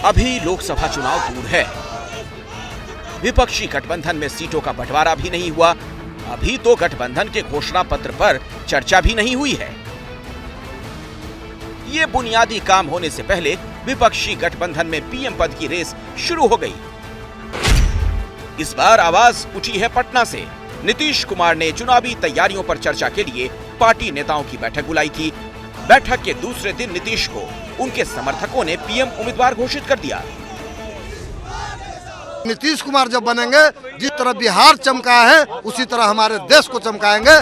अभी लोकसभा चुनाव दूर है। विपक्षी गठबंधन में सीटों का बंटवारा भी नहीं हुआ। अभी तो गठबंधन के घोषणा पत्र पर चर्चा भी नहीं हुई है। ये बुनियादी काम होने से पहले विपक्षी गठबंधन में पीएम पद की रेस शुरू हो गई। इस बार आवाज उठी है पटना से। नीतीश कुमार ने चुनावी तैयारियों पर चर्चा के लिए पार्टी नेताओं की बैठक बुलाई थी। बैठक के दूसरे दिन नीतीश को उनके समर्थकों ने पीएम उम्मीदवार घोषित कर दिया। नीतीश कुमार जब बनेंगे, जिस तरह बिहार चमका है उसी तरह हमारे देश को चमकाएंगे।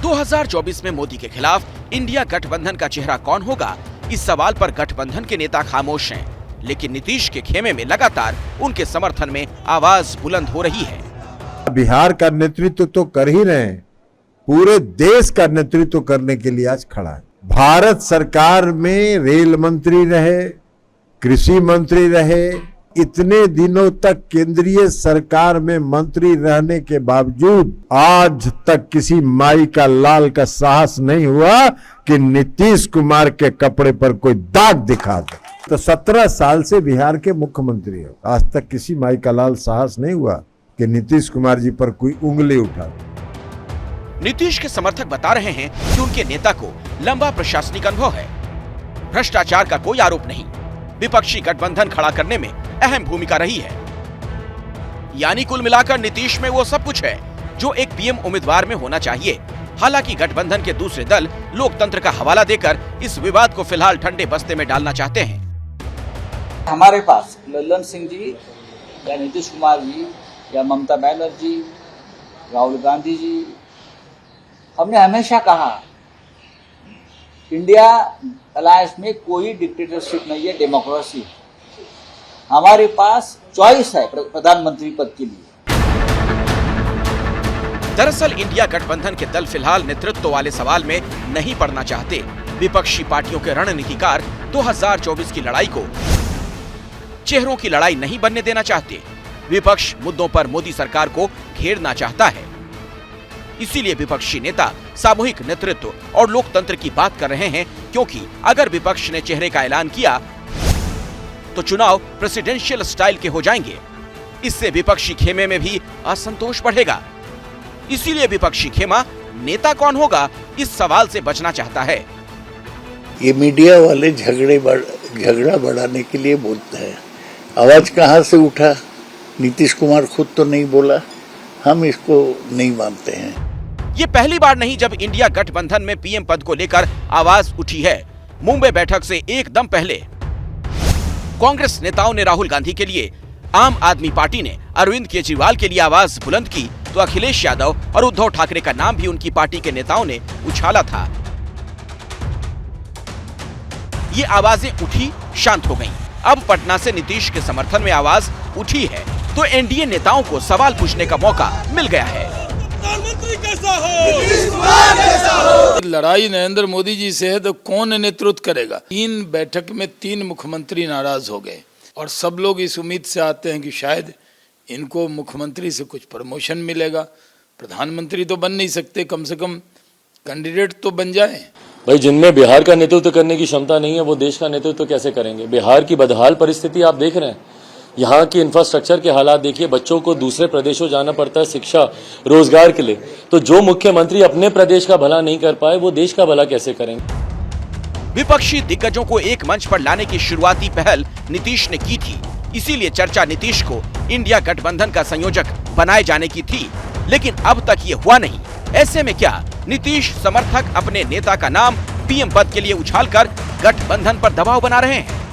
2024 में मोदी के खिलाफ इंडिया गठबंधन का चेहरा कौन होगा, इस सवाल पर गठबंधन के नेता खामोश हैं, लेकिन नीतीश के खेमे में लगातार उनके समर्थन में आवाज बुलंद हो रही है। बिहार का नेतृत्व तो कर ही रहे हैं, पूरे देश का नेतृत्व करने के लिए आज खड़ा है। भारत सरकार में रेल मंत्री रहे, कृषि मंत्री रहे, इतने दिनों तक केंद्रीय सरकार में मंत्री रहने के बावजूद आज तक किसी माई का लाल का साहस नहीं हुआ कि नीतीश कुमार के कपड़े पर कोई दाग दिखा दे। तो 17 साल से बिहार के मुख्यमंत्री हो, आज तक किसी माई का लाल साहस नहीं हुआ कि नीतीश कुमार जी पर कोई उंगली उठा दे। नीतीश के समर्थक बता रहे हैं कि उनके नेता को लंबा प्रशासनिक अनुभव है, भ्रष्टाचार का कोई आरोप नहीं, विपक्षी गठबंधन खड़ा करने में अहम भूमिका रही है। यानी कुल मिलाकर नीतीश में वो सब कुछ है जो एक पीएम उम्मीदवार में होना चाहिए। हालांकि गठबंधन के दूसरे दल लोकतंत्र का हवाला देकर इस विवाद को फिलहाल ठंडे बस्ते में डालना चाहते हैं। हमारे पास लल्लन सिंह जी या नीतीश कुमार जी या ममता बनर्जी, राहुल गांधी जी, हमने हमेशा कहा इंडिया अलायंस में कोई डिक्टेटरशिप नहीं है, डेमोक्रेसी। हमारे पास चॉइस है प्रधानमंत्री पद के लिए। दरअसल इंडिया गठबंधन के दल फिलहाल नेतृत्व वाले सवाल में नहीं पड़ना चाहते। विपक्षी पार्टियों के रणनीतिकार 2024 की लड़ाई को चेहरों की लड़ाई नहीं बनने देना चाहते। विपक्ष मुद्दों पर मोदी सरकार को घेरना चाहता है। इसीलिए विपक्षी नेता सामूहिक नेतृत्व और लोकतंत्र की बात कर रहे हैं, क्योंकि अगर विपक्ष ने चेहरे का ऐलान किया तो चुनाव प्रेसिडेंशियल स्टाइल के हो जाएंगे। इससे विपक्षी खेमे में भी असंतोष बढ़ेगा। इसीलिए विपक्षी खेमा नेता कौन होगा, इस सवाल से बचना चाहता है। ये मीडिया वाले झगड़ा बढ़ाने के लिए बोलते हैं। आवाज कहाँ से उठा? नीतीश कुमार खुद तो नहीं बोला, हम इसको नहीं मानते हैं। ये पहली बार नहीं जब इंडिया गठबंधन में पीएम पद को लेकर आवाज उठी है। मुंबई बैठक से एकदम पहले कांग्रेस नेताओं ने राहुल गांधी के लिए, आम आदमी पार्टी ने अरविंद केजरीवाल के लिए आवाज बुलंद की, तो अखिलेश यादव और उद्धव ठाकरे का नाम भी उनकी पार्टी के नेताओं ने उछाला था। ये आवाजें उठी, शांत हो गईं। अब पटना से नीतीश के समर्थन में आवाज उठी है, तो एनडीए नेताओं को सवाल पूछने का मौका मिल गया है। प्रधानमंत्री कैसा हो? लड़ाई नरेंद्र मोदी जी से है तो कौन नेतृत्व करेगा? 3 बैठक में 3 मुख्यमंत्री नाराज हो गए और सब लोग इस उम्मीद से आते हैं कि शायद इनको मुख्यमंत्री से कुछ प्रमोशन मिलेगा। प्रधानमंत्री तो बन नहीं सकते, कम से कम कैंडिडेट तो बन जाए। भाई, जिनमें बिहार का नेतृत्व करने की क्षमता नहीं है वो देश का नेतृत्व कैसे करेंगे? बिहार की बदहाल परिस्थिति आप देख रहे हैं। यहाँ की इंफ्रास्ट्रक्चर के हालात देखिए, बच्चों को दूसरे प्रदेशों जाना पड़ता है शिक्षा रोजगार के लिए। तो जो मुख्यमंत्री अपने प्रदेश का भला नहीं कर पाए वो देश का भला कैसे करेंगे? विपक्षी दिग्गजों को एक मंच पर लाने की शुरुआती पहल नीतीश ने की थी। इसीलिए चर्चा नीतीश को इंडिया गठबंधन का संयोजक बनाए जाने की थी, लेकिन अब तक ये हुआ नहीं। ऐसे में क्या नीतीश समर्थक अपने नेता का नाम पीएम पद के लिए उछालकर गठबंधन पर दबाव बना रहे हैं?